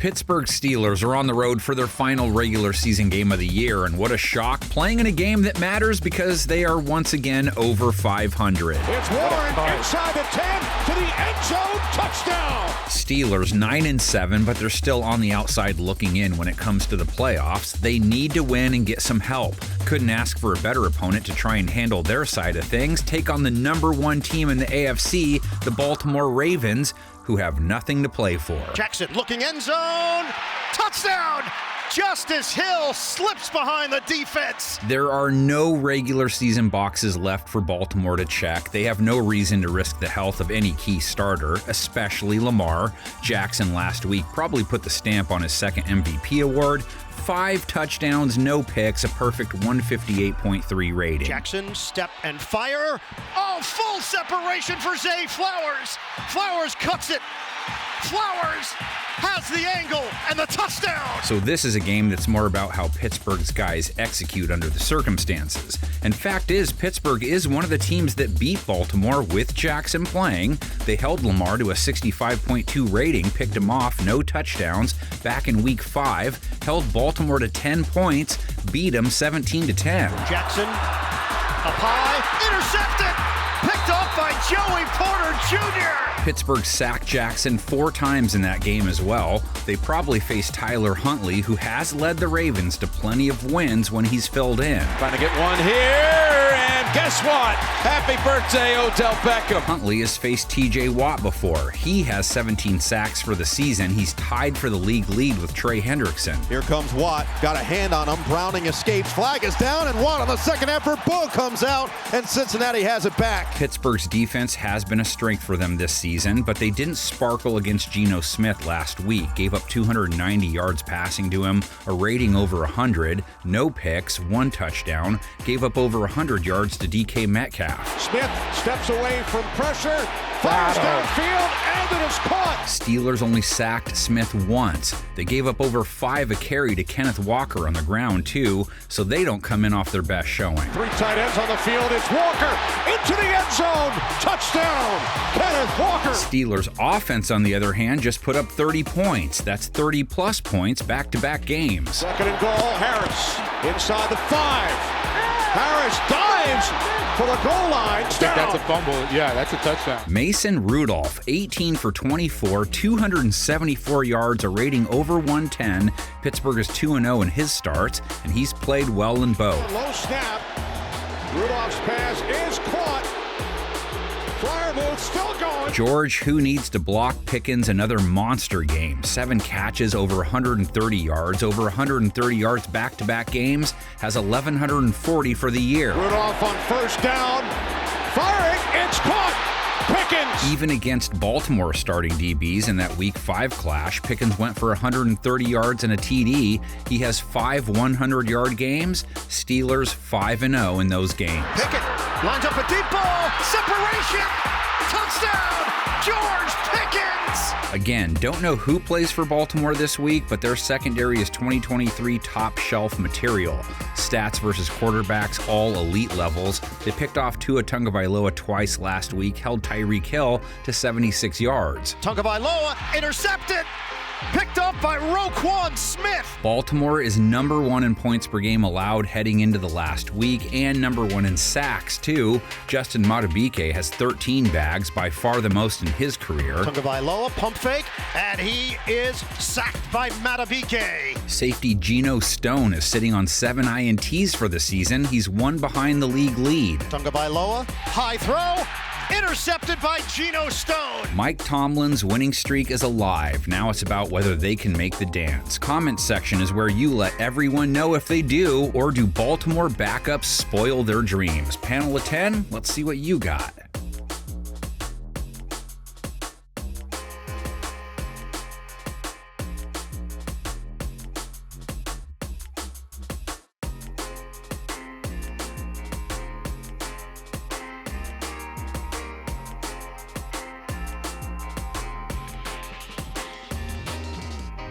Pittsburgh Steelers are on the road for their final regular season game of the year, and what a shock, playing in a game that matters because they are once again over 500. It's Warren inside the 10 to the end zone, touchdown! Steelers 9-7, but they're still on the outside looking in when it comes to the playoffs. They need to win and get some help. Couldn't ask for a better opponent to try and handle their side of things, take on the number one team in the AFC, the Baltimore Ravens, who have nothing to play for. Jackson looking end zone, touchdown! Justice Hill slips behind the defense. There are no regular season boxes left for Baltimore to check. They have no reason to risk the health of any key starter, especially Lamar. Jackson last week probably put the stamp on his second MVP award. 5 touchdowns, no picks, a perfect 158.3 rating. Jackson, step and fire. Oh, full separation for Zay Flowers. Flowers cuts it. Flowers has the angle and the touchdown. So this is a game that's more about how Pittsburgh's guys execute under the circumstances. And fact is, Pittsburgh is one of the teams that beat Baltimore with Jackson playing. They held Lamar to a 65.2 rating, picked him off, no touchdowns, back in week 5, held Baltimore to 10 points, beat him 17-10. Jackson, up high, intercepted! Picked off by Joey Porter Jr. Pittsburgh sacked Jackson 4 times in that game as well. They probably faced Tyler Huntley, who has led the Ravens to plenty of wins when he's filled in. Trying to get one here, and guess what? Happy birthday, Odell Beckham. Huntley has faced TJ Watt before. He has 17 sacks for the season. He's tied for the league lead with Trey Hendrickson. Here comes Watt, got a hand on him. Browning escapes, flag is down, and Watt on the second effort. Bull comes out, and Cincinnati has it back. Pittsburgh's defense has been a strength for them this season, but they didn't sparkle against Geno Smith last week. Gave up 290 yards passing to him, a rating over 100, no picks, 1 touchdown, gave up over 100 yards to DK Metcalf. Smith steps away from pressure, fires downfield, and it is caught. Steelers only sacked Smith once. They gave up over 5 a carry to Kenneth Walker on the ground too, so they don't come in off their best showing. 3 tight ends on the field. It's Walker into the end zone. Touchdown, Kenneth Walker. Steelers offense, on the other hand, just put up 30 points. That's 30 plus points back-to-back games. Second and goal, Harris inside the 5. Harris dives for the goal line. I think that's a fumble. Yeah, that's a touchdown. Mason Rudolph, 18 for 24, 274 yards, a rating over 110. Pittsburgh is 2-0 in his starts, and he's played well in both. Low snap. Rudolph's pass is caught. Flyer move still going. George, who needs to block Pickens, another monster game. 7 catches, over 130 yards, over 130 yards back-to-back games, has 1,140 for the year. Rudolph on first down, firing, it's caught. Pickens. Even against Baltimore starting DBs in that Week 5 clash, Pickens went for 130 yards and a TD. He has 5 100-yard games. Steelers 5-0 in those games. Pickett lines up a deep ball, separation, touchdown, George Pickens. Again, don't know who plays for Baltimore this week, but their secondary is 2023 top shelf material. Stats versus quarterbacks, all elite levels. They picked off Tua Tagovailoa twice last week, held Tyreek Hill to 76 yards. Tagovailoa intercepted, picked up by Roquan Smith. Baltimore is number 1 in points per game allowed heading into the last week, and number 1 in sacks too. Justin Madubuike has 13 bags, by far the most in his career. Tagovailoa pump fake, and he is sacked by Madubuike. Safety Geno Stone is sitting on 7 INTs for the season. He's 1 behind the league lead. Tagovailoa, high throw, intercepted by Geno Stone. Mike Tomlin's winning streak is alive. Now it's about whether they can make the dance. Comment section is where you let everyone know if they do, or do Baltimore backups spoil their dreams? Panel of 10, let's see what you got.